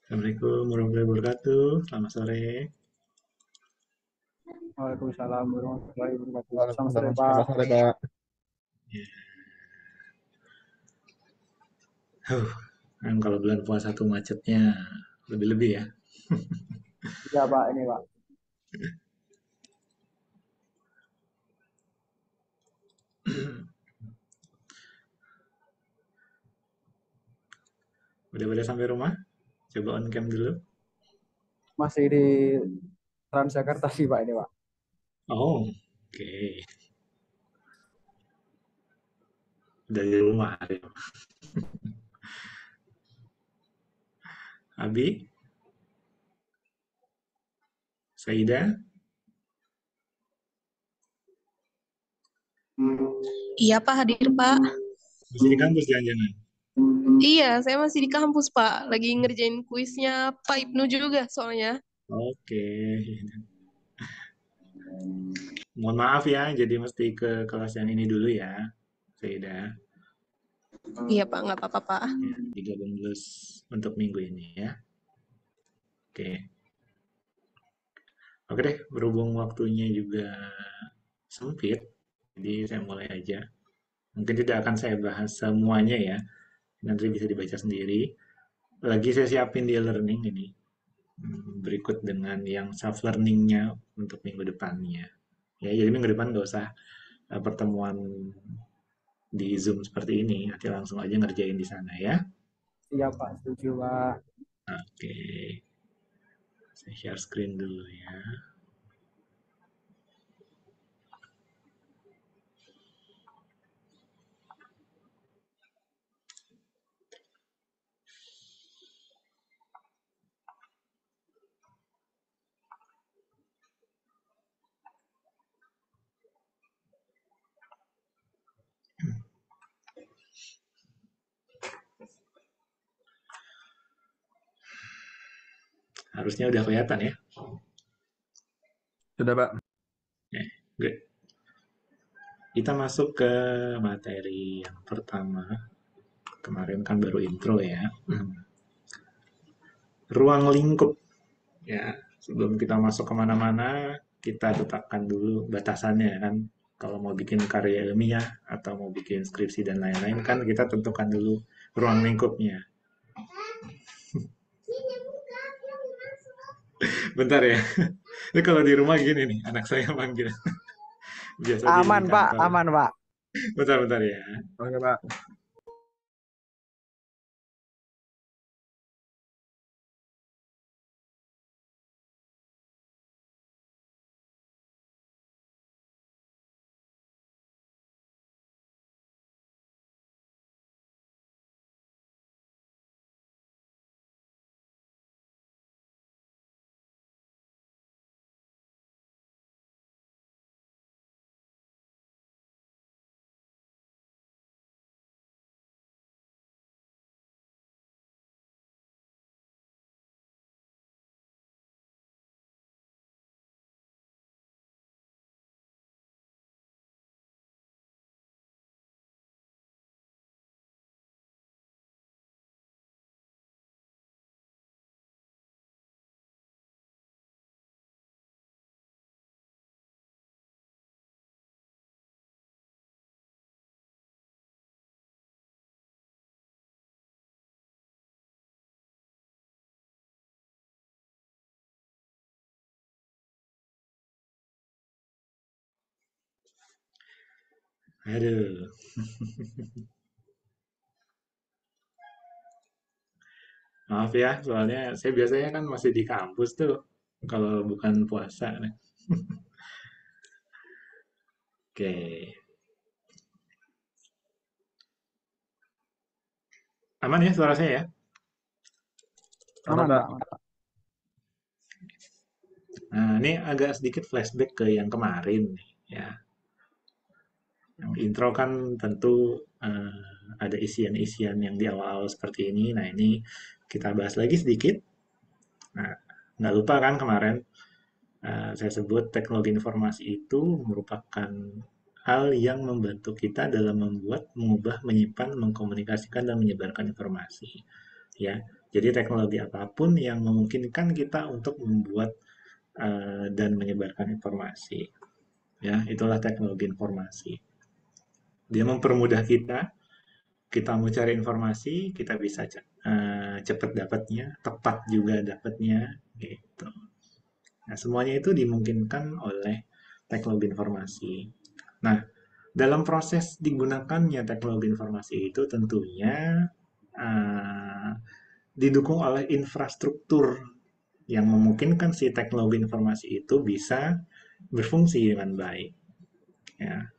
Assalamualaikum warahmatullahi wabarakatuh. Selamat sore. Waalaikumsalam warahmatullahi wabarakatuh. Selamat sore, Waalaikumsalam. Pak. Selamat sore, Pak. Ya, kan kalau bulan puasa tuh macetnya lebih-lebih ya. Iya, Pak, ini, Pak. Udah pada sampai rumah? Coba on cam dulu. Masih di Transjakarta sih, Pak, ini, Pak. Oh, oke. Dari rumah. Ya. Abi, Saida, Iya Pak, hadir Pak. masih di kampus jangan-jangan. Iya, saya masih di kampus Pak. Lagi ngerjain kuisnya Pak Ibnu juga soalnya. Oke. Mohon maaf ya, jadi mesti ke kelas yang ini dulu ya, Saida. Iya Pak, nggak apa-apa Pak. Ya, digabung terus untuk minggu ini ya. Oke. Oke deh, berhubung waktunya juga sempit, jadi saya mulai aja. Mungkin tidak akan saya bahas semuanya ya, nanti bisa dibaca sendiri. Lagi saya siapin di learning ini, berikut dengan yang self learningnya untuk minggu depannya. Ya, jadi minggu depan nggak usah pertemuan di Zoom seperti ini, nanti langsung aja ngerjain di sana ya. Iya, Pak, setuju, Pak. Oke, saya share screen dulu ya. Harusnya udah kelihatan ya. Sudah, Pak. Good. Kita masuk ke materi yang pertama. Kemarin kan baru intro ya. Ruang lingkup. Ya, sebelum kita masuk kemana-mana, kita tetapkan dulu batasannya kan. Kalau mau bikin karya ilmiah atau mau bikin skripsi dan lain-lain kan kita tentukan dulu ruang lingkupnya. Bentar ya. Ini kalau di rumah gini nih, anak saya manggil. Biasa di Aman, Pak. kantor. Aman, Pak. Bentar-bentar ya. Oke, Pak. Aduh. Maaf ya, soalnya saya biasanya kan masih di kampus tuh. Kalau bukan puasa. Nih. Oke. Aman ya suara saya ya? Aman, Aman, Pak. Pak. Aman, Pak. Nah, ini agak sedikit flashback ke yang kemarin nih, ya. Yang intro kan tentu ada isian-isian yang di awal-awal seperti ini. Nah, ini kita bahas lagi sedikit. Nah, nggak lupa kan kemarin saya sebut teknologi informasi itu merupakan hal yang membantu kita dalam membuat, mengubah, menyimpan, mengkomunikasikan, dan menyebarkan informasi. Ya, Jadi teknologi apapun yang memungkinkan kita untuk membuat dan menyebarkan informasi. Ya, itulah teknologi informasi. Dia mempermudah kita mau cari informasi, kita bisa cepat dapatnya, tepat juga dapatnya, gitu. Nah, semuanya itu dimungkinkan oleh teknologi informasi. Nah, dalam proses digunakannya teknologi informasi itu tentunya uh, didukung oleh infrastruktur yang memungkinkan si teknologi informasi itu bisa berfungsi dengan baik. Ya,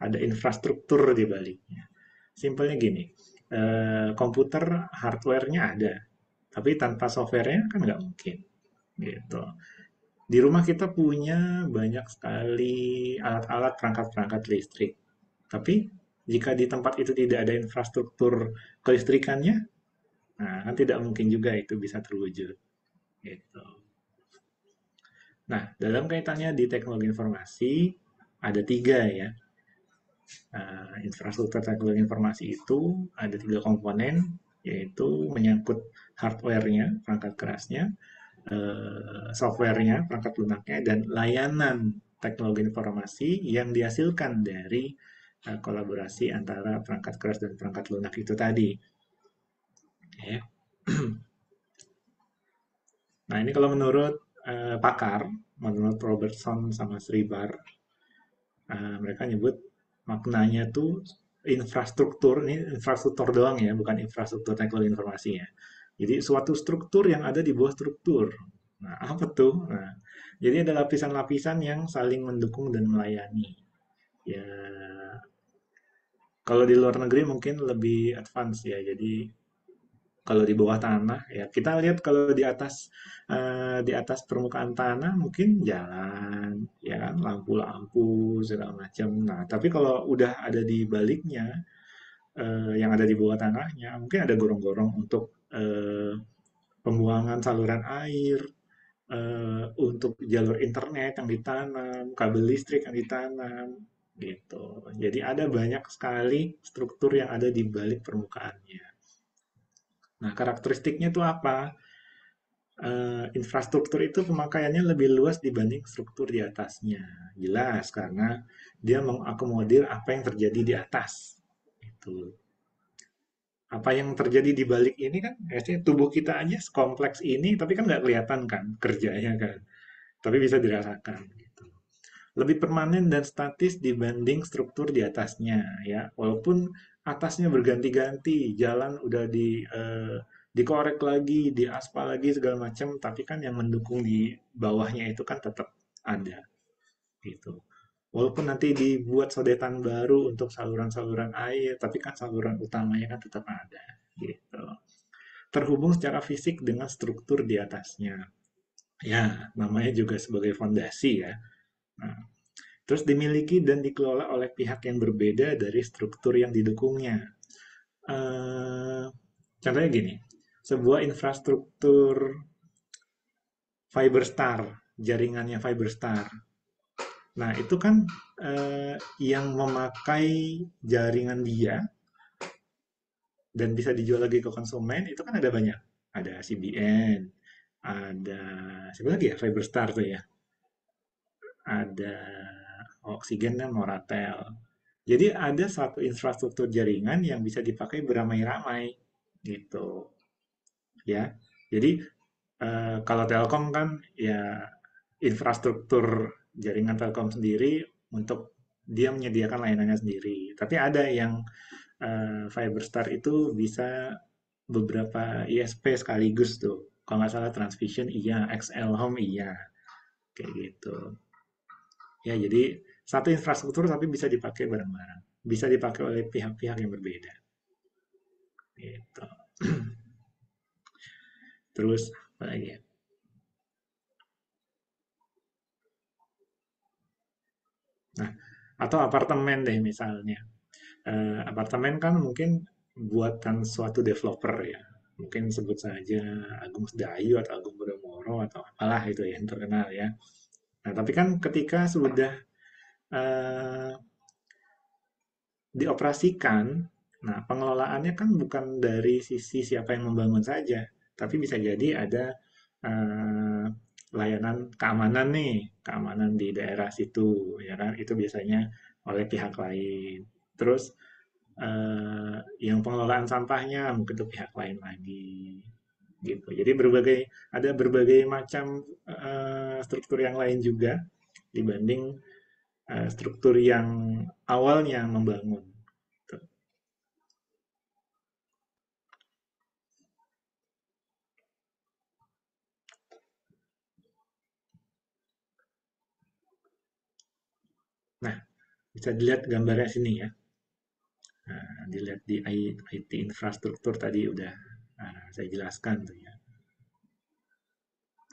ada infrastruktur di baliknya. Simpelnya gini, komputer hardware-nya ada, tapi tanpa software-nya kan nggak mungkin. Gitu. Di rumah kita punya banyak sekali alat-alat perangkat-perangkat listrik. Tapi jika di tempat itu tidak ada infrastruktur kelistrikannya, nah kan tidak mungkin juga itu bisa terwujud. Gitu. Nah, dalam kaitannya di teknologi informasi, ada tiga ya. Infrastruktur teknologi informasi itu ada tiga komponen, yaitu menyangkut hardware-nya, perangkat kerasnya, software-nya, perangkat lunaknya, dan layanan teknologi informasi yang dihasilkan dari kolaborasi antara perangkat keras dan perangkat lunak itu tadi. Ya. Nah, ini kalau menurut pakar, menurut Robertson sama Sribar, mereka nyebut maknanya tuh infrastruktur, ini infrastruktur doang ya, bukan infrastruktur teknologi informasi ya. Jadi suatu struktur yang ada di bawah struktur. Nah, apa tuh? Nah, jadi ada lapisan-lapisan yang saling mendukung dan melayani. Ya, kalau di luar negeri mungkin lebih advance ya. Jadi kalau di bawah tanah ya kita lihat kalau di atas permukaan tanah mungkin jalan ya kan lampu-lampu segala macam. Nah, tapi kalau udah ada di baliknya yang ada di bawah tanahnya mungkin ada gorong-gorong untuk pembuangan saluran air, untuk jalur internet yang ditanam, kabel listrik yang ditanam, gitu. Jadi ada banyak sekali struktur yang ada di balik permukaannya. Nah, karakteristiknya itu apa? Infrastruktur itu pemakaiannya lebih luas dibanding struktur di atasnya. Jelas, karena dia mengakomodir apa yang terjadi di atas. Itu. Apa yang terjadi di balik ini kan, biasanya tubuh kita aja sekompleks ini, tapi kan nggak kelihatan kan kerjanya kan. Tapi bisa dirasakan gitu. Lebih permanen dan statis dibanding struktur di atasnya ya. Walaupun atasnya berganti-ganti, jalan udah dikorek lagi, diaspal lagi segala macam, tapi kan yang mendukung di bawahnya itu kan tetap ada gitu. Walaupun nanti dibuat sodetan baru untuk saluran-saluran air, tapi kan saluran utamanya kan tetap ada gitu. Terhubung secara fisik dengan struktur di atasnya. Ya, namanya juga sebagai fondasi ya. Nah, terus dimiliki dan dikelola oleh pihak yang berbeda dari struktur yang didukungnya. Eh, Contohnya gini, sebuah infrastruktur Fiberstar, jaringannya Fiberstar. Nah, itu kan yang memakai jaringan dia dan bisa dijual lagi ke konsumen, itu kan ada banyak. Ada CBN, ada siapa lagi ya Fiberstar tuh ya. Ada Oksigen dan Moratel. Jadi ada satu infrastruktur jaringan yang bisa dipakai beramai-ramai gitu ya. Jadi kalau Telkom kan ya infrastruktur jaringan Telkom sendiri untuk dia menyediakan layanannya sendiri. Tapi ada yang Fiberstar itu bisa beberapa ISP sekaligus tuh. Kalau nggak salah Transvision iya, XL Home iya, kayak gitu. Ya, jadi satu infrastruktur tapi bisa dipakai bareng-bareng. Bisa dipakai oleh pihak-pihak yang berbeda. Gitu. Terus apa lagi ya? Nah, atau apartemen deh misalnya. Apartemen kan mungkin buatan suatu developer ya. Mungkin sebut saja Agung Sedayu atau Agung Podomoro atau apalah itu ya yang terkenal ya. Nah, tapi kan ketika sudah eh, dioperasikan, nah pengelolaannya kan bukan dari sisi siapa yang membangun saja, Tapi bisa jadi ada eh, layanan keamanan nih, keamanan di daerah situ, ya kan? Itu biasanya oleh pihak lain. Terus yang pengelolaan sampahnya mungkin itu pihak lain lagi, gitu. Jadi ada berbagai macam struktur yang lain juga dibanding struktur yang awalnya membangun. Nah, bisa dilihat gambarnya sini ya. Nah, dilihat di IT infrastruktur tadi udah saya jelaskan tuh ya.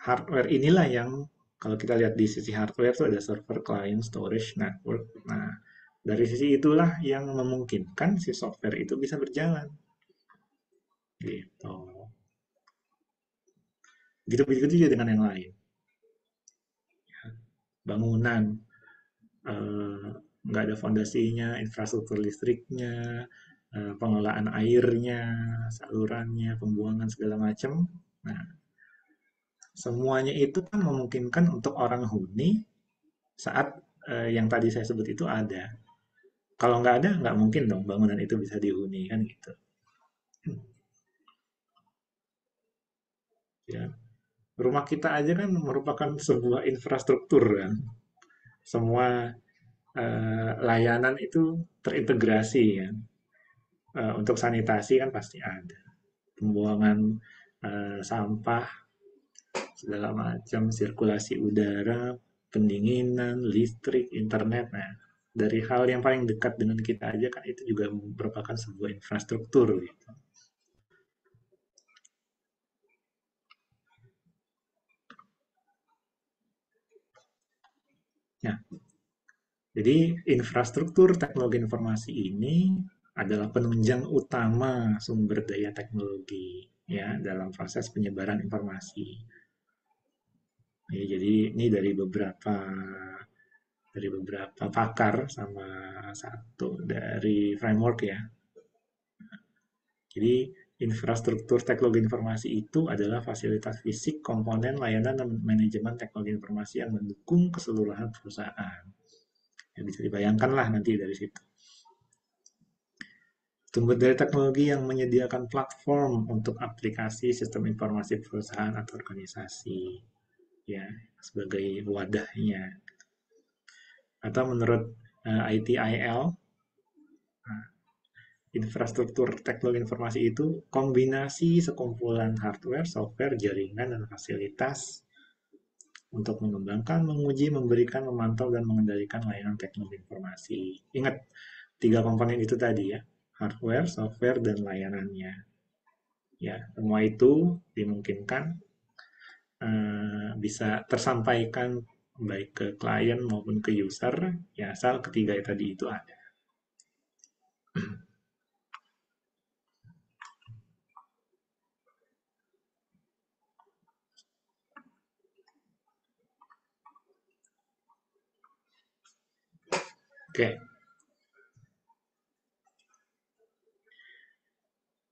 Hardware inilah yang kalau kita lihat di sisi hardware itu ada server, client, storage, network. Nah, dari sisi itulah yang memungkinkan si software itu bisa berjalan. Gitu. Begitu-begitu juga dengan yang lain. Bangunan, eh, nggak ada fondasinya, infrastruktur listriknya, pengelolaan airnya, salurannya, pembuangan segala macam. Nah, semuanya itu kan memungkinkan untuk orang huni saat yang tadi saya sebut itu ada. Kalau nggak ada, nggak mungkin dong bangunan itu bisa dihuni kan gitu. Ya, rumah kita aja kan merupakan sebuah infrastruktur kan. Semua layanan itu terintegrasi ya. Untuk sanitasi kan pasti ada. Pembuangan sampah, segala macam, sirkulasi udara, pendinginan, listrik, internet. Nah, dari hal yang paling dekat dengan kita aja kan itu juga merupakan sebuah infrastruktur gitu. Nah, jadi infrastruktur teknologi informasi ini adalah penunjang utama sumber daya teknologi ya dalam proses penyebaran informasi. Ya, jadi ini dari beberapa pakar sama satu dari framework ya. Jadi infrastruktur teknologi informasi itu adalah fasilitas fisik, komponen, layanan, dan manajemen teknologi informasi yang mendukung keseluruhan perusahaan. Ya, bisa dibayangkan lah nanti dari situ. Sumber dari teknologi yang menyediakan platform untuk aplikasi sistem informasi perusahaan atau organisasi, ya sebagai wadahnya. Atau menurut ITIL, infrastruktur teknologi informasi itu kombinasi sekumpulan hardware, software, jaringan, dan fasilitas untuk mengembangkan, menguji, memberikan, memantau, dan mengendalikan layanan teknologi informasi. Ingat, 3 komponen itu tadi ya, hardware, software, dan layanannya. Ya, semua itu dimungkinkan bisa tersampaikan baik ke klien maupun ke user, ya asal ketiga tadi itu ada. Oke.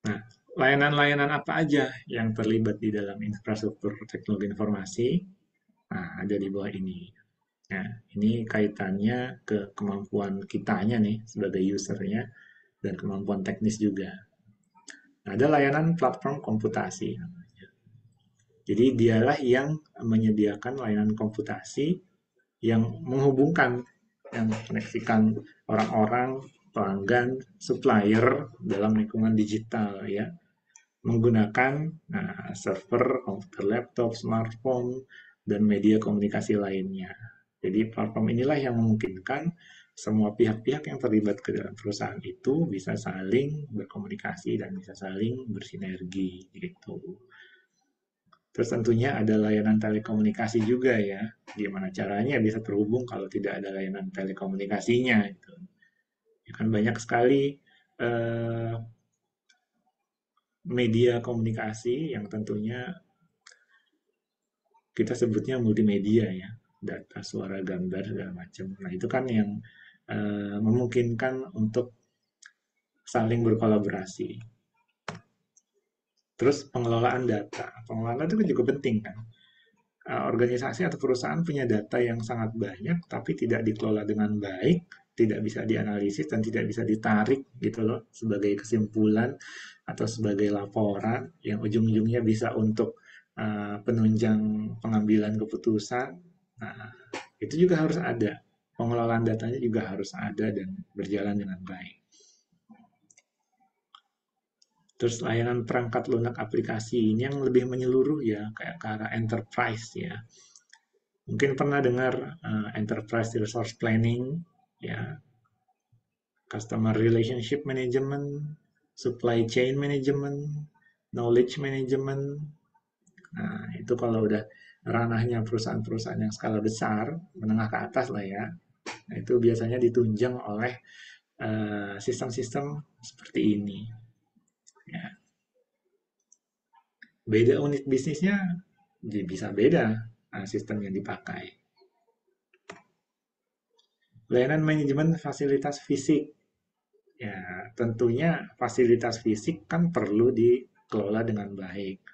Nah, layanan-layanan apa aja yang terlibat di dalam infrastruktur teknologi informasi? Nah, ada di bawah ini. Nah, ini kaitannya ke kemampuan kitanya nih sebagai usernya dan kemampuan teknis juga. Nah, ada layanan platform komputasi. Jadi dialah yang menyediakan layanan komputasi yang menghubungkan, yang koneksikan orang-orang, pelanggan, supplier dalam lingkungan digital ya, menggunakan server, komputer laptop, smartphone, dan media komunikasi lainnya. Jadi platform inilah yang memungkinkan semua pihak-pihak yang terlibat ke dalam perusahaan itu bisa saling berkomunikasi dan bisa saling bersinergi gitu. Terus tentunya ada layanan telekomunikasi juga ya. Gimana caranya bisa terhubung kalau tidak ada layanan telekomunikasinya gitu. Ya kan banyak sekali eh, media komunikasi yang tentunya kita sebutnya multimedia ya, data, suara, gambar, segala macam. Nah itu kan yang memungkinkan untuk saling berkolaborasi. Terus pengelolaan data. Pengelolaan data itu juga penting kan. Organisasi atau perusahaan punya data yang sangat banyak, tapi tidak dikelola dengan baik, tidak bisa dianalisis dan tidak bisa ditarik gitu loh sebagai kesimpulan atau sebagai laporan yang ujung-ujungnya bisa untuk penunjang pengambilan keputusan. Nah, itu juga harus ada. Pengelolaan datanya juga harus ada dan berjalan dengan baik. Terus layanan perangkat lunak aplikasi ini yang lebih menyeluruh ya, kayak ke arah enterprise ya. Mungkin pernah dengar enterprise resource planning, ya, customer relationship management, supply chain management, knowledge management. Nah, itu kalau udah ranahnya perusahaan-perusahaan yang skala besar, menengah ke atas lah ya, nah, itu biasanya ditunjang oleh sistem-sistem seperti ini. Ya. Beda unit bisnisnya bisa beda sistem yang dipakai. Layanan manajemen fasilitas fisik. Ya, tentunya fasilitas fisik kan perlu dikelola dengan baik.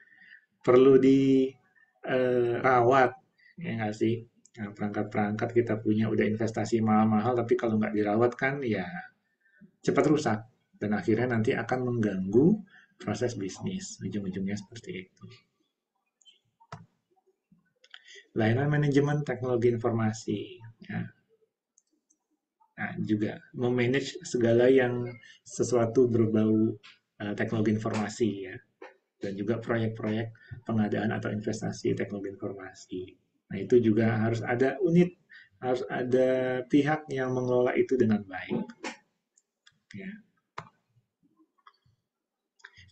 Perlu dirawat, ya nggak sih? Nah, perangkat-perangkat kita punya udah investasi mahal-mahal, tapi kalau nggak dirawat kan ya cepat rusak. Dan akhirnya nanti akan mengganggu proses bisnis. Ujung-ujungnya seperti itu. Layanan manajemen teknologi informasi. Ya. Nah, juga memanage segala yang sesuatu berbau teknologi informasi ya. Dan juga proyek-proyek pengadaan atau investasi teknologi informasi. Nah, itu juga harus ada unit, harus ada pihak yang mengelola itu dengan baik. Ya.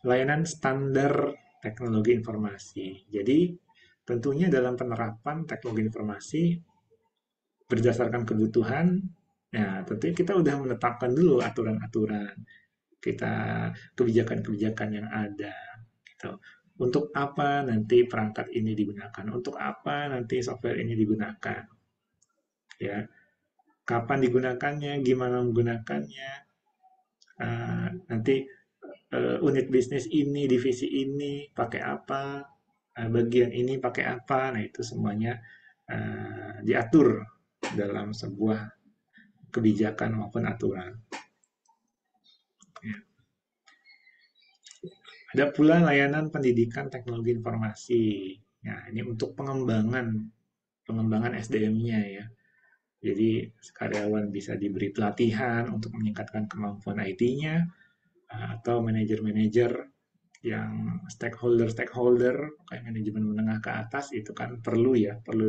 Layanan standar teknologi informasi. Jadi, tentunya dalam penerapan teknologi informasi berdasarkan kebutuhan, ya tentunya kita udah menetapkan dulu aturan-aturan, kita kebijakan-kebijakan yang ada. Gitu. Untuk apa nanti perangkat ini digunakan? Untuk apa nanti software ini digunakan? Ya, kapan digunakannya? Gimana menggunakannya? Nanti unit bisnis ini, divisi ini pakai apa? Bagian ini pakai apa? Nah itu semuanya diatur dalam sebuah kebijakan maupun aturan. Ya. Ada pula layanan pendidikan teknologi informasi. Nah, ini untuk pengembangan SDM-nya ya. Jadi karyawan bisa diberi pelatihan untuk meningkatkan kemampuan IT-nya, atau manajer-manajer yang stakeholder kayak manajemen menengah ke atas itu kan perlu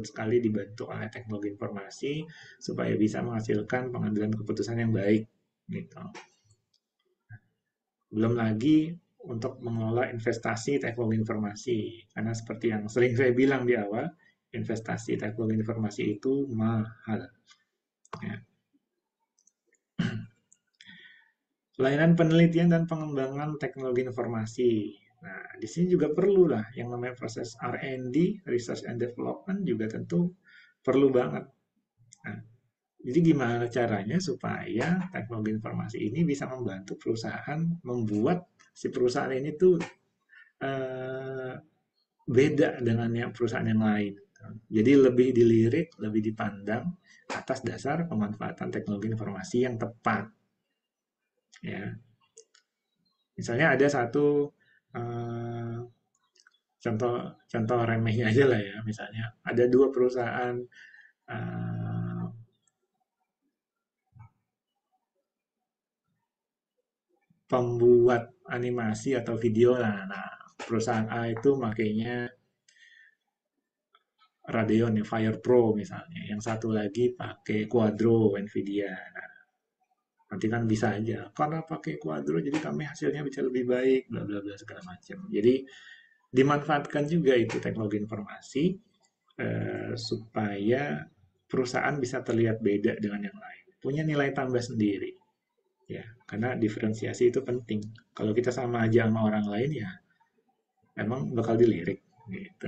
sekali dibantu oleh teknologi informasi supaya bisa menghasilkan pengambilan keputusan yang baik gitu. Belum lagi untuk mengelola investasi teknologi informasi, karena seperti yang sering saya bilang di awal, investasi teknologi informasi itu mahal. Ya. Layanan penelitian dan pengembangan teknologi informasi. Nah, di sini juga perlu lah yang namanya proses R&D, Research and Development juga tentu perlu banget. Nah, jadi gimana caranya supaya teknologi informasi ini bisa membantu perusahaan membuat si perusahaan ini tuh beda dengan yang perusahaan yang lain. Jadi lebih dilirik, lebih dipandang atas dasar pemanfaatan teknologi informasi yang tepat. Ya, misalnya ada satu contoh remehnya aja lah ya, misalnya ada dua perusahaan pembuat animasi atau video lah. Nah, perusahaan A itu makainya Radeon ya, Fire Pro misalnya, yang satu lagi pakai Quadro Nvidia. Nah, nanti kan bisa aja karena pakai Quadro jadi kami hasilnya bisa lebih baik, bla bla bla segala macam. Jadi dimanfaatkan juga itu teknologi informasi supaya perusahaan bisa terlihat beda dengan yang lain, punya nilai tambah sendiri ya, karena diferensiasi itu penting. Kalau kita sama aja sama orang lain ya emang bakal dilirik gitu.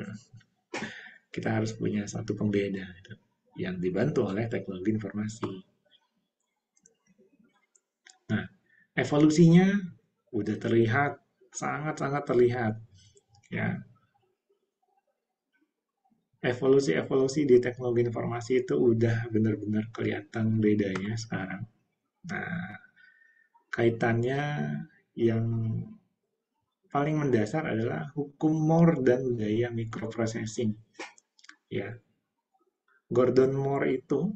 Kita harus punya satu pembeda gitu, yang dibantu oleh teknologi informasi. Nah, evolusinya udah terlihat, sangat-sangat terlihat. Ya, evolusi-evolusi di teknologi informasi itu udah benar-benar kelihatan bedanya sekarang. Nah, kaitannya yang paling mendasar adalah hukum Moore dan gaya microprocessing. Ya, Gordon Moore itu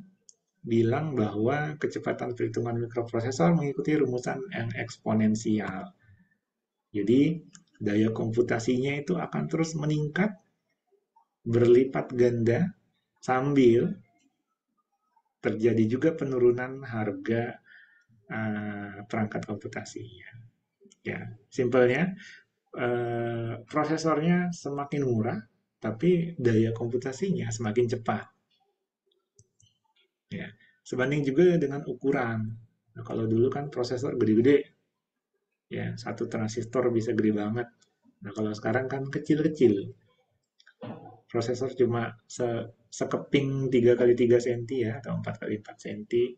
bilang bahwa kecepatan perhitungan mikroprosesor mengikuti rumusan yang eksponensial. Jadi, daya komputasinya itu akan terus meningkat berlipat ganda sambil terjadi juga penurunan harga perangkat komputasinya. Ya, simpelnya prosesornya semakin murah, tapi daya komputasinya semakin cepat. Ya, sebanding juga dengan ukuran. Nah, kalau dulu kan prosesor gede-gede, ya satu transistor bisa gede banget. Nah, kalau sekarang kan kecil-kecil. Prosesor cuma sekeping 3 kali 3 senti ya, atau 4 kali 4 senti.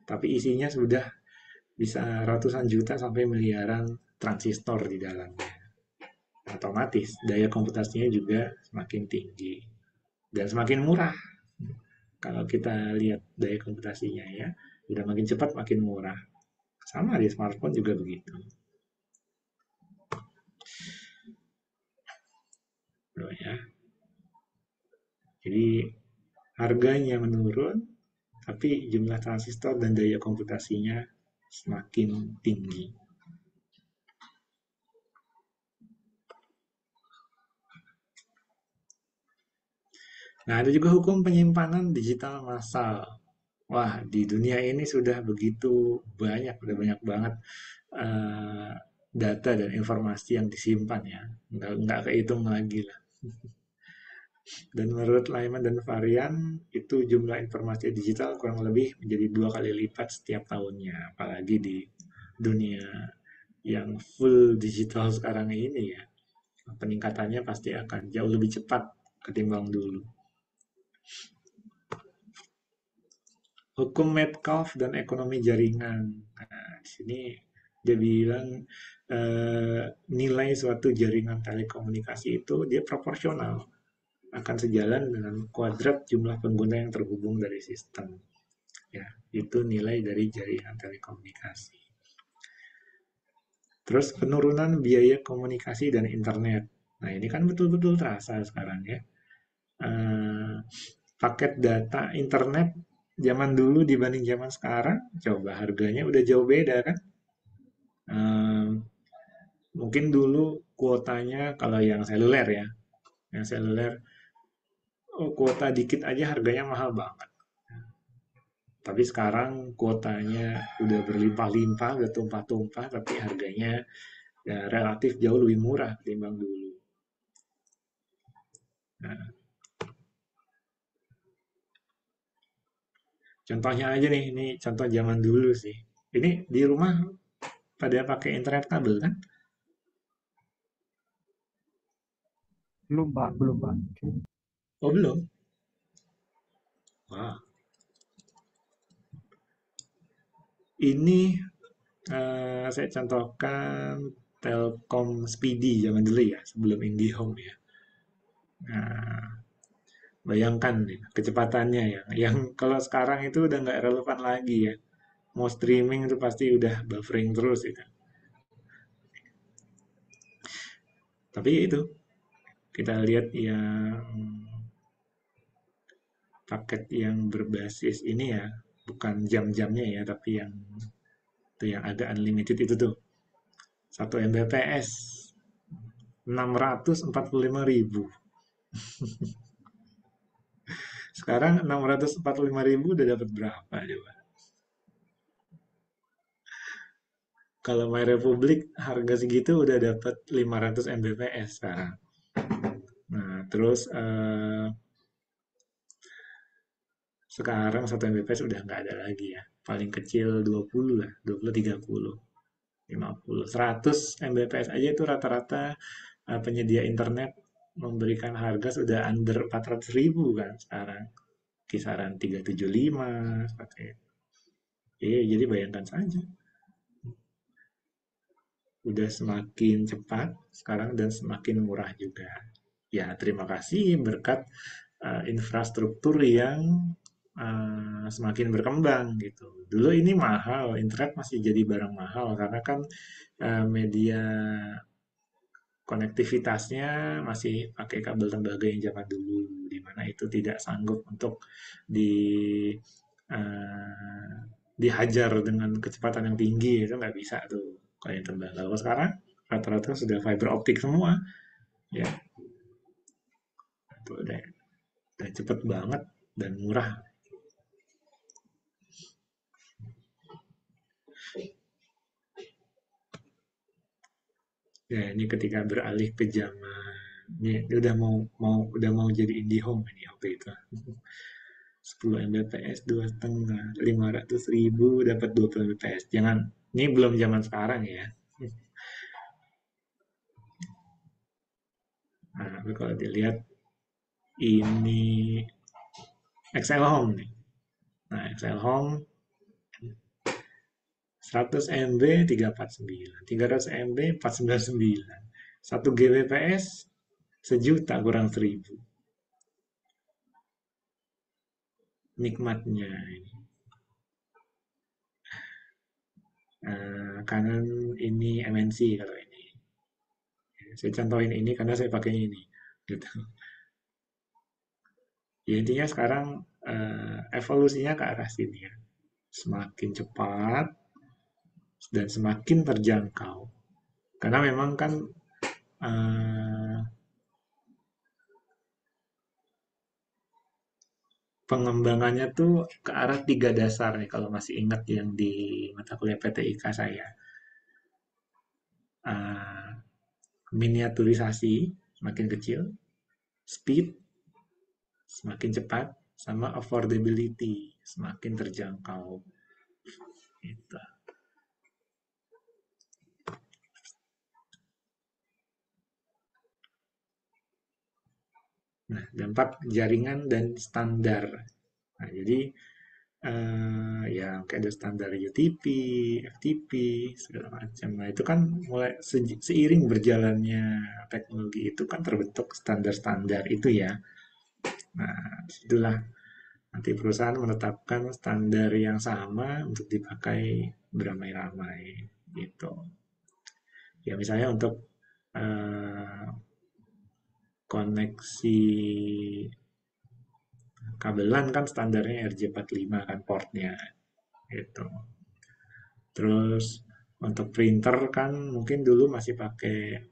Tapi isinya sudah bisa ratusan juta sampai miliaran transistor di dalamnya. Otomatis daya komputasinya juga semakin tinggi dan semakin murah. Kalau kita lihat daya komputasinya ya, udah makin cepat makin murah. Sama di smartphone juga begitu. Loh ya. Jadi harganya menurun, tapi jumlah transistor dan daya komputasinya semakin tinggi. Nah, ada juga hukum penyimpanan digital massal. Wah, di dunia ini sudah begitu banyak, udah banyak banget eh, data dan informasi yang disimpan ya. Nggak kehitung lagi lah. Dan menurut Lyman dan Varian, itu jumlah informasi digital kurang lebih menjadi 2 kali lipat setiap tahunnya. Apalagi di dunia yang full digital sekarang ini ya. Peningkatannya pasti akan jauh lebih cepat ketimbang dulu. Hukum Metcalfe dan ekonomi jaringan. Nah, di sini dia bilang nilai suatu jaringan telekomunikasi itu dia proporsional akan sejalan dengan kuadrat jumlah pengguna yang terhubung dari sistem. Ya, itu nilai dari jaringan telekomunikasi. Terus penurunan biaya komunikasi dan internet. Nah, ini kan betul-betul terasa sekarang ya. Eh, Paket data internet zaman dulu dibanding zaman sekarang, coba harganya udah jauh beda kan? Eh, Mungkin dulu kuotanya kalau yang seluler ya, yang seluler, oh kuota dikit aja harganya mahal banget. Tapi sekarang kuotanya udah berlimpah-limpah, udah tumpah-tumpah, tapi harganya ya relatif jauh lebih murah ketimbang dulu. Nah, contohnya aja nih, ini contoh zaman dulu sih. Ini di rumah pada pakai internet kabel kan? Belum Pak, belum Pak. Oh belum? Wah, ini saya contohkan Telkom Speedy zaman dulu ya, sebelum IndiHome ya. Nah, bayangkan nih, kecepatannya ya, yang kalau sekarang itu udah nggak relevan lagi ya. Mau streaming itu pasti udah buffering terus itu. Tapi ya itu, kita lihat yang paket yang berbasis ini ya, bukan jam-jamnya ya, tapi yang itu yang agak unlimited itu tuh. 1 Mbps 645.000. Sekarang 645.000 udah dapat berapa coba? Kalau My Republic harga segitu udah dapat 500 Mbps sekarang. Nah, terus sekarang 1 Mbps udah nggak ada lagi ya. Paling kecil 20 lah, 20, 30, 50. 100 Mbps aja itu rata-rata penyedia internet memberikan harga sudah under 400.000 kan sekarang. Kisaran 375 seperti itu. Jadi bayangkan saja. udah semakin cepat sekarang dan semakin murah juga. Ya, terima kasih berkat infrastruktur yang semakin berkembang gitu. Dulu ini mahal, internet masih jadi barang mahal karena kan media konektivitasnya masih pakai kabel tembaga yang zaman dulu, di mana itu tidak sanggup untuk di eh, dihajar dengan kecepatan yang tinggi, itu nggak bisa tuh kalau yang tembaga. Kalau sekarang rata-rata sudah fiber optik semua, ya itu udah cepet banget dan murah. Ya, ini ketika beralih ke zaman ini udah mau jadi IndiHome ini HP itu. 10 Mbps 2,5 500.000 dapat 20 Mbps. Jangan, ini belum zaman sekarang ya. Nah, tapi kalau dilihat ini XL Home nih. Nah, XL Home 100 MB 349, 300 MB 499, 1 Gbps sejuta kurang 1.000. Nikmatnya ini. Kanan ini MNC kalau ini. Saya contohin ini karena saya pakainya ini. Gitu. Ya intinya sekarang evolusinya ke arah sini ya. Semakin cepat dan semakin terjangkau. Karena memang kan pengembangannya tuh ke arah 3 dasar nih kalau masih ingat yang di mata kuliah PTIK saya. Miniaturisasi semakin kecil, speed semakin cepat, sama affordability semakin terjangkau. Gitu. Nah, dampak jaringan dan standar. Nah, jadi ya kayak ada standar UTP, FTP, segala macam. Nah, itu kan mulai seiring berjalannya teknologi itu kan terbentuk standar-standar itu ya. Nah, itulah nanti perusahaan menetapkan standar yang sama untuk dipakai beramai-ramai gitu. Ya misalnya untuk eh, koneksi kabelan kan standarnya RJ45 kan portnya gitu. Terus untuk printer kan mungkin dulu masih pakai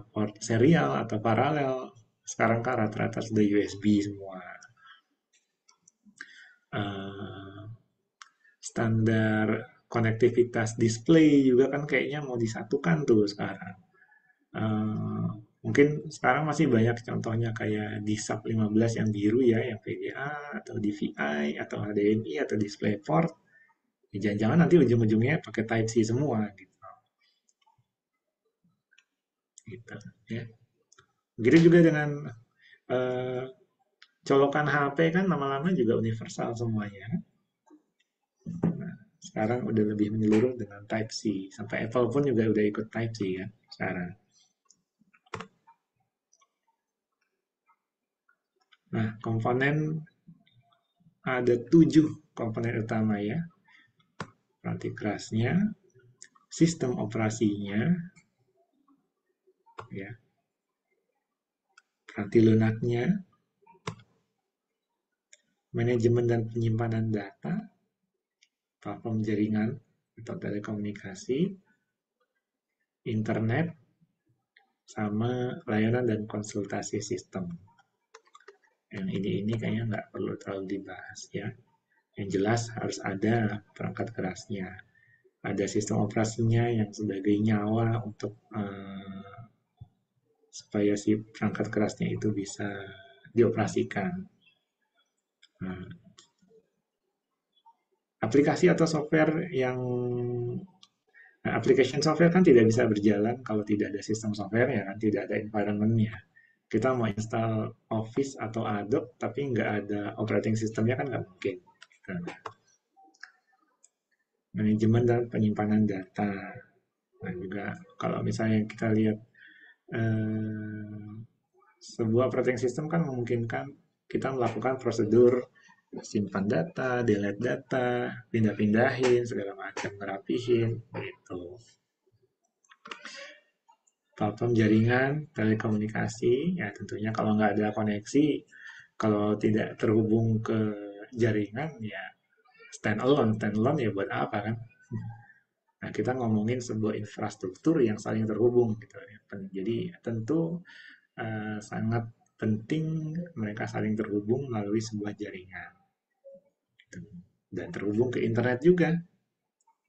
port serial atau paralel. Sekarang kan rata-rata sudah USB semua. Uh, Standar konektivitas display juga kan kayaknya mau disatukan tuh sekarang. Uh, Mungkin sekarang masih banyak contohnya kayak di sub 15 yang biru ya, yang VGA atau DVI atau HDMI atau DisplayPort. Ya, jangan-jangan nanti ujung-ujungnya pakai Type-C semua gitu. Gitu ya. Begitu juga dengan uh, colokan HP kan lama-lama juga universal semuanya. Nah, sekarang udah lebih menyeluruh dengan Type-C. Sampai Apple pun juga udah ikut Type-C ya sekarang. Nah, komponen ada 7 komponen utama ya. Peranti kerasnya, sistem operasinya, ya, peranti lunaknya, manajemen dan penyimpanan data, platform jaringan atau telekomunikasi, internet, sama layanan dan konsultasi sistem. Yang ini kayaknya nggak perlu terlalu dibahas ya. Yang jelas harus ada perangkat kerasnya, ada sistem operasinya yang sebagai nyawa untuk supaya si perangkat kerasnya itu bisa dioperasikan. Nah, aplikasi atau software yang application software kan tidak bisa berjalan kalau tidak ada sistem software ya kan, tidak ada environment-nya. Kita mau install Office atau Adobe tapi nggak ada operating systemnya kan nggak mungkin. Nah, manajemen dan penyimpanan data. Nah juga kalau misalnya kita lihat sebuah operating system kan memungkinkan kita melakukan prosedur simpan data, delete data, pindah-pindahin, segala macam, ngerapihin, gitu. Platform jaringan, telekomunikasi, ya tentunya kalau nggak ada koneksi, kalau tidak terhubung ke jaringan, ya stand alone ya buat apa kan? Nah, kita ngomongin sebuah infrastruktur yang saling terhubung gitu ya. Jadi tentu sangat penting mereka saling terhubung melalui sebuah jaringan gitu. Dan terhubung ke internet juga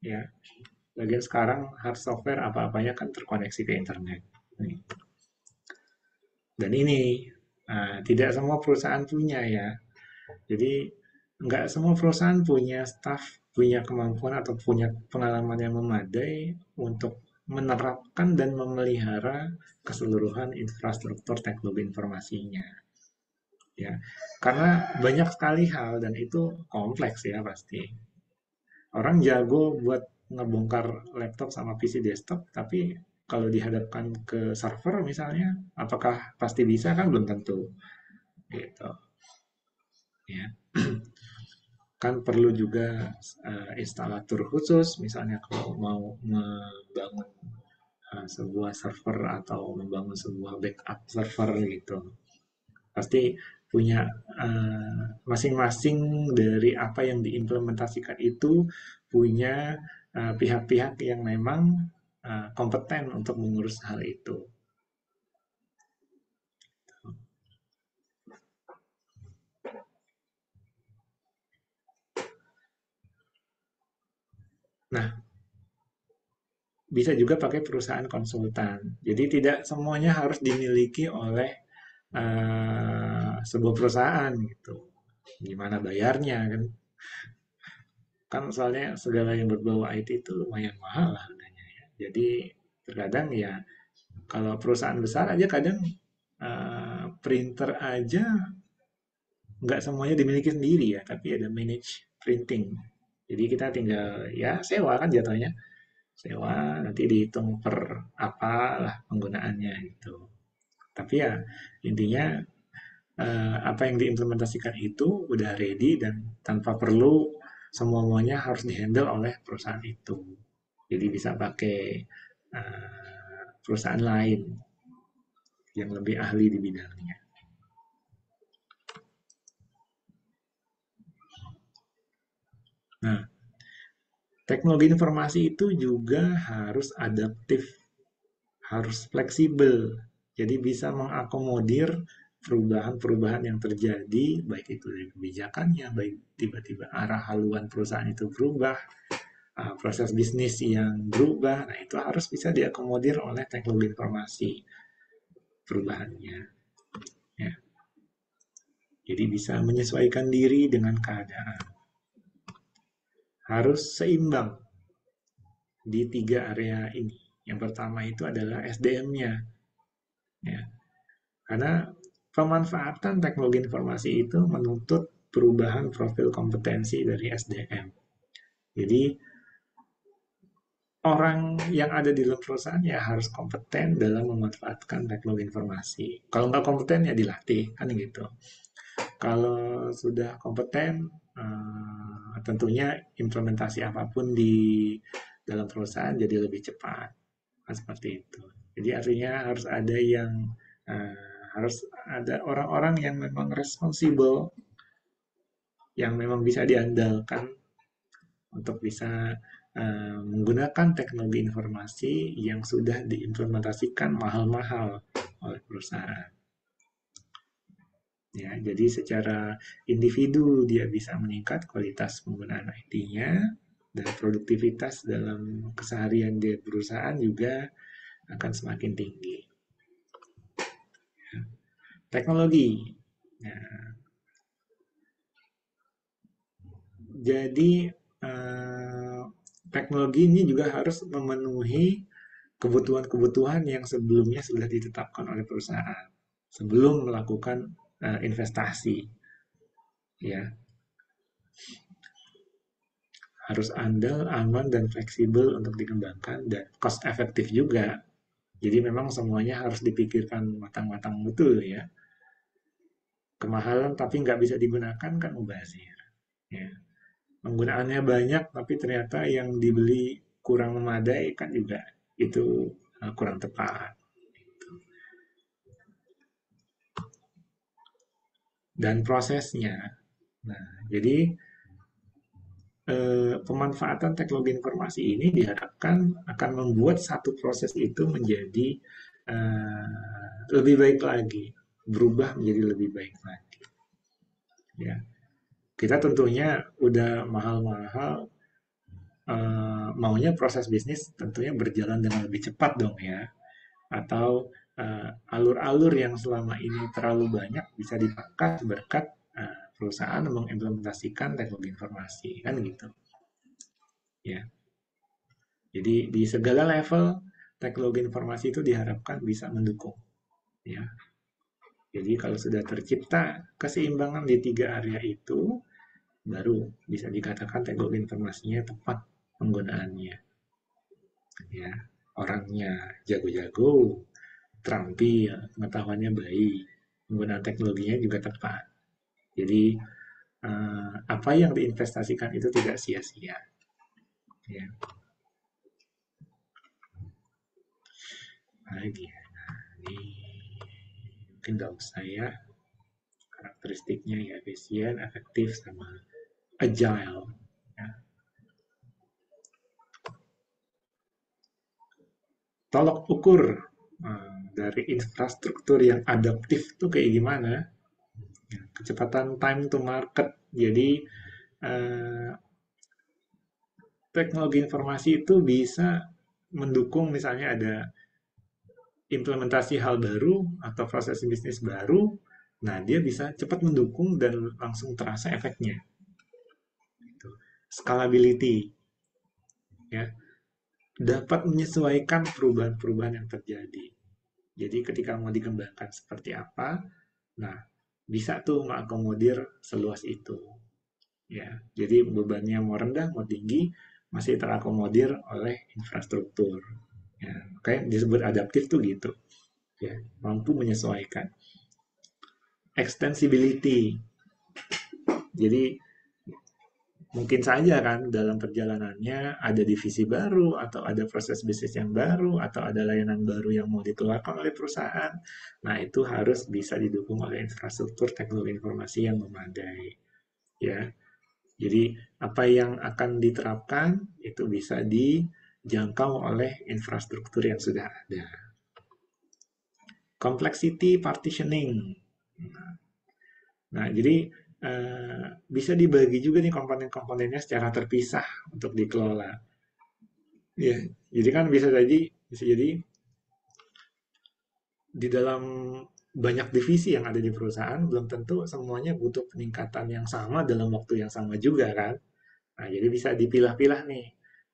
ya. Lagian sekarang hard software apa-apanya kan terkoneksi ke internet. Dan ini tidak semua perusahaan punya ya. Jadi nggak semua perusahaan punya staff, punya kemampuan atau punya pengalaman yang memadai untuk menerapkan dan memelihara keseluruhan infrastruktur teknologi informasinya. Ya, karena banyak sekali hal dan itu kompleks ya pasti. Orang jago buat ngebongkar laptop sama PC desktop, tapi kalau dihadapkan ke server misalnya, apakah pasti bisa kan belum tentu. Gitu. Ya. Kan perlu juga instalator khusus, misalnya kalau mau membangun sebuah server atau membangun sebuah backup server gitu. Pasti punya masing-masing dari apa yang diimplementasikan itu punya pihak-pihak yang memang kompeten untuk mengurus hal itu. Nah, bisa juga pakai perusahaan konsultan. Jadi tidak semuanya harus dimiliki oleh sebuah perusahaan gitu. Gimana bayarnya kan? Kan soalnya segala yang berbau IT itu lumayan mahal lah harganya ya. Jadi terkadang ya kalau perusahaan besar aja kadang printer aja nggak semuanya dimiliki sendiri ya, tapi ada manage printing. Jadi kita tinggal ya sewa kan jatuhnya. Sewa nanti dihitung per apalah penggunaannya gitu. Tapi ya intinya apa yang diimplementasikan itu udah ready dan tanpa perlu semuanya harus dihandle oleh perusahaan itu. Jadi bisa pakai perusahaan lain yang lebih ahli di bidangnya. Nah, teknologi informasi itu juga harus adaptif, harus fleksibel. Jadi bisa mengakomodir perubahan-perubahan yang terjadi, baik itu dari kebijakannya, baik tiba-tiba arah haluan perusahaan itu berubah, proses bisnis yang berubah, nah itu harus bisa diakomodir oleh teknologi informasi perubahannya. Ya. Jadi bisa menyesuaikan diri dengan keadaan. Harus seimbang di 3 area ini. Yang pertama itu adalah SDM-nya. Ya. Karena pemanfaatan teknologi informasi itu menuntut perubahan profil kompetensi dari SDM. Jadi orang yang ada di dalam perusahaan ya harus kompeten dalam memanfaatkan teknologi informasi. Kalau nggak kompeten ya dilatih, kan gitu. Kalau sudah kompeten, tentunya implementasi apapun di dalam perusahaan jadi lebih cepat. Kan seperti itu. Jadi artinya harus ada orang-orang yang memang responsibel, yang memang bisa diandalkan untuk bisa menggunakan teknologi informasi yang sudah diimplementasikan mahal-mahal oleh perusahaan. Ya, jadi secara individu dia bisa meningkat kualitas penggunaan IT-nya dan produktivitas dalam keseharian di perusahaan juga akan semakin tinggi. Ya. Teknologi. Ya. Jadi teknologi ini juga harus memenuhi kebutuhan-kebutuhan yang sebelumnya sudah ditetapkan oleh perusahaan sebelum melakukan investasi. Ya, harus andal, aman, dan fleksibel untuk dikembangkan, dan cost efektif juga. Jadi memang semuanya harus dipikirkan matang-matang betul ya. Kemahalan tapi nggak bisa digunakan kan mubazir. Ya. Penggunaannya banyak tapi ternyata yang dibeli kurang memadai kan juga itu kurang tepat. Dan prosesnya. Nah, jadi pemanfaatan teknologi informasi ini diharapkan akan membuat satu proses itu menjadi lebih baik lagi, berubah menjadi lebih baik lagi. Ya, kita tentunya udah mahal-mahal, maunya proses bisnis tentunya berjalan dengan lebih cepat dong ya, atau alur-alur yang selama ini terlalu banyak bisa dipangkas berkat perusahaan mengimplementasikan teknologi informasi kan gitu ya. Jadi di segala level teknologi informasi itu diharapkan bisa mendukung ya. Jadi kalau sudah tercipta keseimbangan di 3 area itu, baru bisa dikatakan teknologi informasinya tepat penggunaannya ya. Orangnya jago-jago, terampil, pengetahuannya baik, penggunaan teknologinya juga tepat. Jadi apa yang diinvestasikan itu tidak sia-sia ya. Lagi ya. Ini mungkin nggak usah ya, karakteristiknya ya efisien, efektif, sama agile ya. Tolok ukur dari infrastruktur yang adaptif itu kayak gimana ya, kecepatan time to market. Jadi teknologi informasi itu bisa mendukung misalnya ada implementasi hal baru atau proses bisnis baru, nah dia bisa cepat mendukung dan langsung terasa efeknya. Scalability, ya, dapat menyesuaikan perubahan-perubahan yang terjadi. Jadi ketika mau dikembangkan seperti apa, nah bisa tuh mengakomodir seluas itu. Ya, jadi bebannya mau rendah mau tinggi masih terakomodir oleh infrastruktur. Ya, makanya disebut adaptif tuh gitu. Ya, mampu menyesuaikan. Extensibility. Jadi mungkin saja kan dalam perjalanannya ada divisi baru atau ada proses bisnis yang baru atau ada layanan baru yang mau dikeluarkan oleh perusahaan. Nah, itu harus bisa didukung oleh infrastruktur teknologi informasi yang memadai. Ya. Jadi apa yang akan diterapkan itu bisa dijangkau oleh infrastruktur yang sudah ada. Complexity partitioning. Nah, jadi bisa dibagi juga nih komponen-komponennya secara terpisah untuk dikelola. Ya, jadi kan bisa jadi di dalam banyak divisi yang ada di perusahaan belum tentu semuanya butuh peningkatan yang sama dalam waktu yang sama juga kan. Nah, jadi bisa dipilah-pilah nih.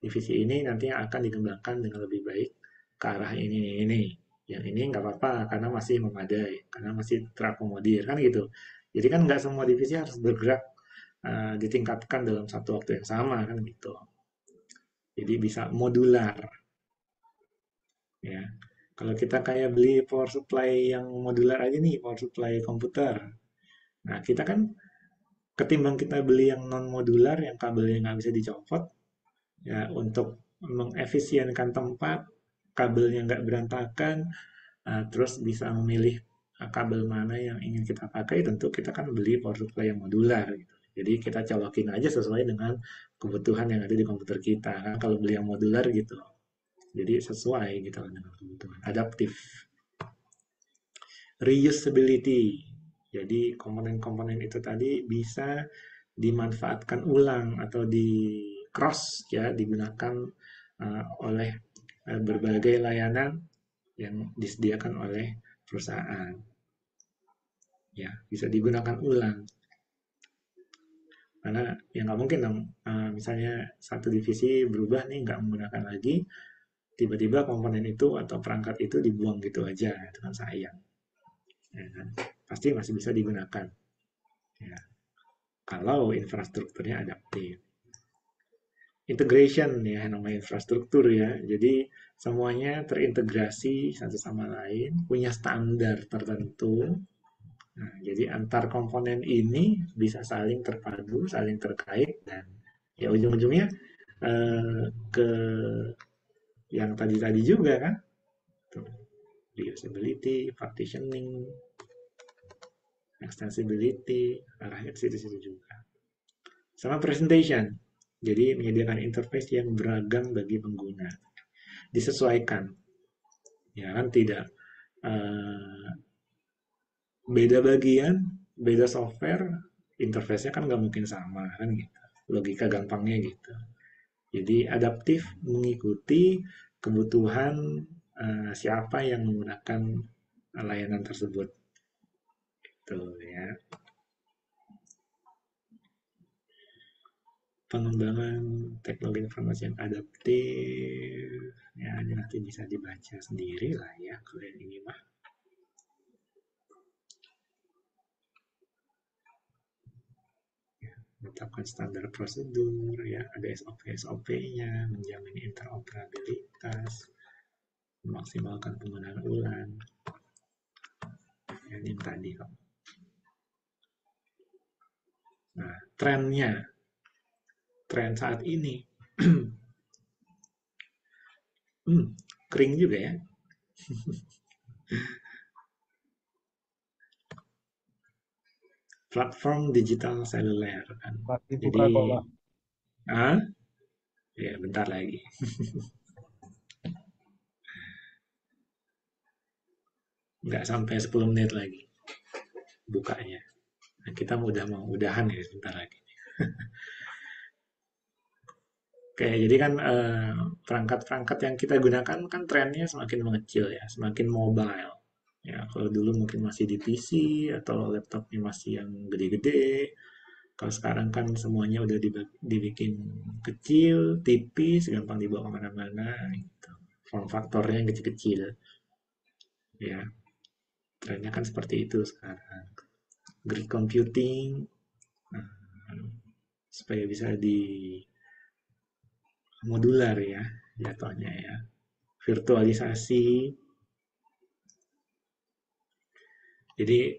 Divisi ini nanti yang akan dikembangkan dengan lebih baik ke arah ini. Yang ini nggak apa-apa karena masih memadai, karena masih terakomodir kan gitu. Jadi kan nggak semua divisi harus bergerak ditingkatkan dalam satu waktu yang sama kan gitu. Jadi bisa modular ya. Kalau kita kayak beli power supply yang modular aja nih, power supply komputer. Nah, kita kan ketimbang kita beli yang non modular yang kabelnya nggak bisa dicopot ya, untuk mengefisienkan tempat, kabelnya nggak berantakan, terus bisa memilih kabel mana yang ingin kita pakai, tentu kita kan beli power supply yang modular gitu. Jadi kita colokin aja sesuai dengan kebutuhan yang ada di komputer kita kan kalau beli yang modular gitu. Jadi sesuai gitu dengan kebutuhan. Adaptif. Reusability. Jadi komponen-komponen itu tadi bisa dimanfaatkan ulang atau di cross ya, digunakan oleh berbagai layanan yang disediakan oleh perusahaan. Ya, bisa digunakan ulang. Karena ya nggak mungkin dong, misalnya satu divisi berubah nih nggak menggunakan lagi, tiba-tiba komponen itu atau perangkat itu dibuang gitu aja, itu kan sayang. Ya kan? Pasti masih bisa digunakan. Ya. Kalau infrastrukturnya adaptif. integration ya, namanya infrastruktur ya. Jadi semuanya terintegrasi satu sama lain, punya standar tertentu. Nah, jadi antar komponen ini bisa saling terpadu, saling terkait, dan ya ujung-ujungnya ke yang tadi-tadi juga kan, tuh, reusability, partitioning, extensibility, arahnya ke situ-situ juga. Sama presentation, jadi menyediakan interface yang beragam bagi pengguna, disesuaikan, ya kan, tidak beda bagian, beda software, interface-nya kan nggak mungkin sama kan gitu. Logika gampangnya gitu. Jadi adaptif mengikuti kebutuhan siapa yang menggunakan layanan tersebut. Itu ya. Pengembangan teknologi informasi yang adaptif, ya ini nanti bisa dibaca sendiri lah ya kalau yang ini mah. Menetapkan standar prosedur, ya ada SOP-nya, menjamin interoperabilitas, memaksimalkan penggunaan ulang. Ya, ini tadi kok. Nah, tren saat ini, kering juga ya. Platform digital seluler kan. Lagi Jadi, buka kok, Pak. ya bentar lagi. Nggak sampai 10 menit lagi bukanya. Nah, kita mau udahan ya sebentar lagi. Oke, jadi kan perangkat-perangkat yang kita gunakan kan trennya semakin mengecil ya, semakin mobile. Ya, kalau dulu mungkin masih di PC atau laptopnya masih yang gede-gede. Kalau sekarang kan semuanya udah dibikin kecil, tipis, gampang dibawa kemana-mana. Gitu. Form faktornya yang kecil-kecil. Ya, trennya kan seperti itu sekarang. Grid computing, nah, supaya bisa di modular ya jatuhnya ya, virtualisasi. Jadi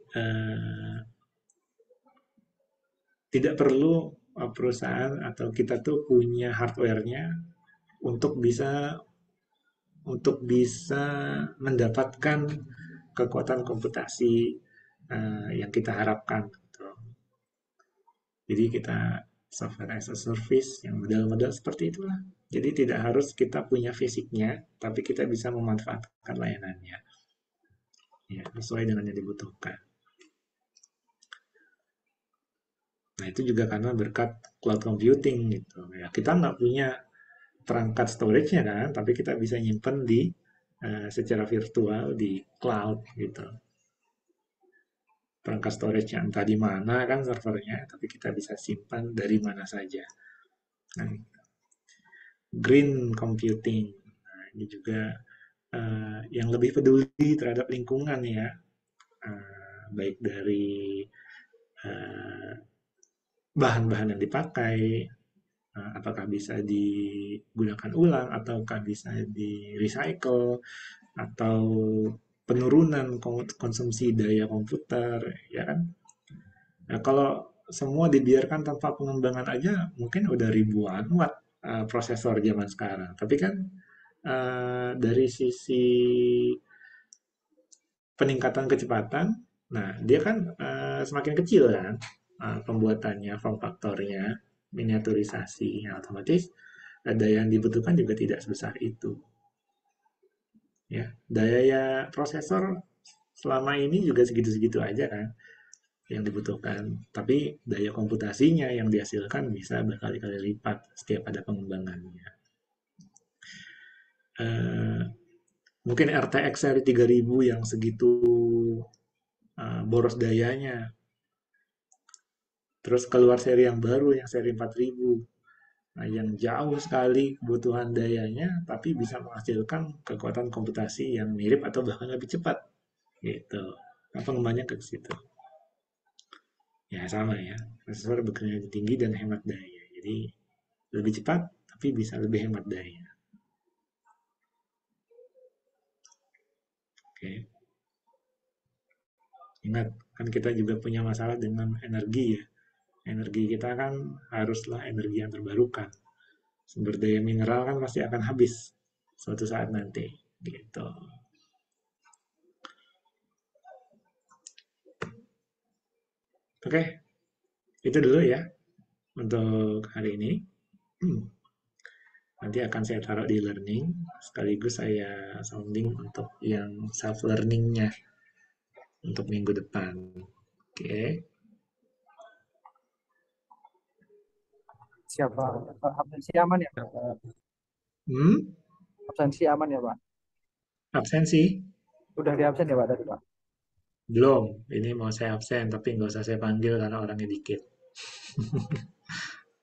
tidak perlu perusahaan atau kita tuh punya hardware-nya untuk bisa mendapatkan kekuatan komputasi yang kita harapkan gitu. Jadi kita software as a service yang model-model seperti itulah. Jadi tidak harus kita punya fisiknya, tapi kita bisa memanfaatkan layanannya ya, sesuai dengan yang dibutuhkan. Nah, itu juga karena berkat cloud computing gitu. Ya, kita nggak punya perangkat storage-nya kan, tapi kita bisa nyimpen secara virtual di cloud gitu. Perangkat storage-nya entah di mana kan servernya, tapi kita bisa simpan dari mana saja. Nah, green computing. Nah, ini juga yang lebih peduli terhadap lingkungan ya, baik dari bahan-bahan yang dipakai, apakah bisa digunakan ulang ataukah bisa di recycle, atau penurunan konsumsi daya komputer ya kan. Nah, kalau semua dibiarkan tanpa pengembangan aja mungkin udah ribuan watt prosesor zaman sekarang, tapi kan dari sisi peningkatan kecepatan, nah dia kan semakin kecil kan pembuatannya, form faktornya, miniaturisasi, ya, otomatis daya yang dibutuhkan juga tidak sebesar itu. Ya, daya prosesor selama ini juga segitu-segitu aja kan yang dibutuhkan, tapi daya komputasinya yang dihasilkan bisa berkali-kali lipat setiap ada pengembangannya. Mungkin RTX seri 3000 yang segitu boros dayanya, terus keluar seri yang baru yang seri 4000, nah, yang jauh sekali kebutuhan dayanya tapi bisa menghasilkan kekuatan komputasi yang mirip atau bahkan lebih cepat gitu. Nah, pengembangannya ke situ ya, sama ya, prosesor bekerja tinggi dan hemat daya, jadi lebih cepat tapi bisa lebih hemat daya. Oke. Ingat, kan kita juga punya masalah dengan energi ya. Energi kita kan haruslah energi yang terbarukan. Sumber daya mineral kan pasti akan habis suatu saat nanti. Gitu. Oke, itu dulu ya untuk hari ini. Nanti akan saya taruh di learning, sekaligus saya sounding untuk yang self learningnya untuk minggu depan. Oke. Siapa? Absensi aman ya, Pak? Hmm? Absensi aman ya, Pak? Absensi? Udah di absen ya, Pak, tadi, Pak? Belum. Ini mau saya absen, tapi nggak usah saya panggil karena orangnya dikit.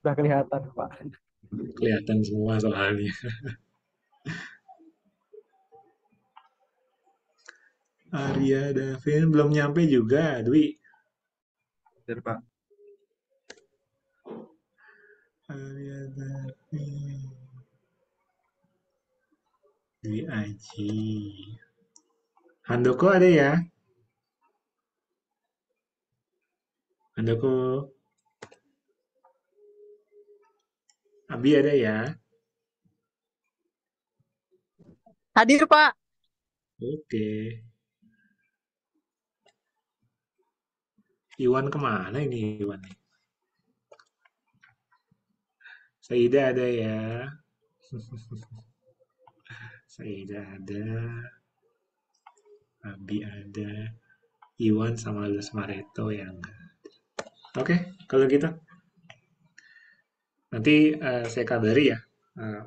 Udah kelihatan, Pak. Kelihatan semua soalnya. Arya Davin belum nyampe juga, Dwi. Betul, Pak. Arya Davin. Dwi Aji. Handoko ada ya? Handoko. Abi ada ya? Hadir, Pak. Oke. Iwan kemana ini Iwan? Saida ada ya? Saida ada. Abi ada. Iwan sama Lesmareto yang enggak. Oke, kalau gitu. Nanti saya kabari ya eh,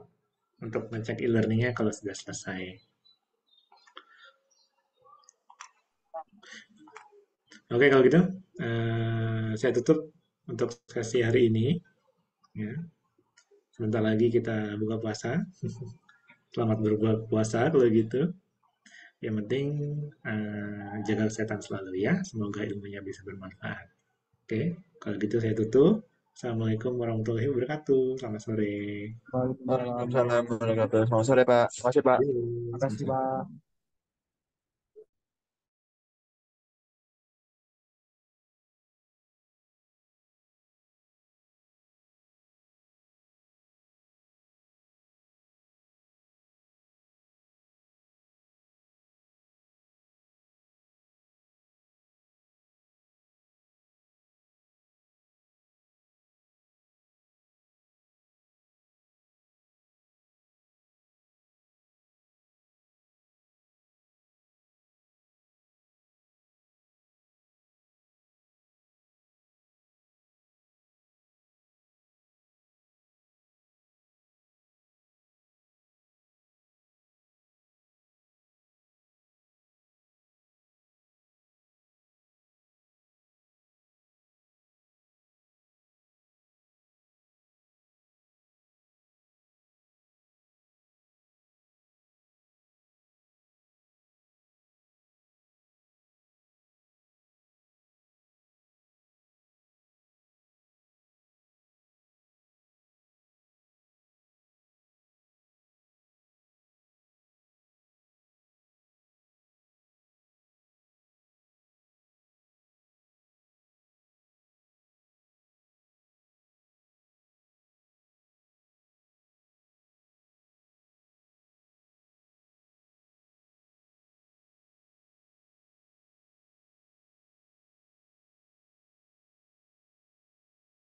untuk ngecek e-learningnya kalau sudah selesai. Oke, kalau gitu saya tutup untuk sesi hari ini. Ya. Sebentar lagi kita buka puasa. Selamat berbuka puasa kalau gitu. Yang penting jaga kesehatan selalu ya. Semoga ilmunya bisa bermanfaat. Oke, kalau gitu saya tutup. Assalamualaikum warahmatullahi wabarakatuh. Selamat sore. Waalaikumsalam. Waalaikumsalam warahmatullahi wabarakatuh. Selamat sore, Pak. Terima kasih, Pak. Yuk, Makasih, sama-sama. Pak.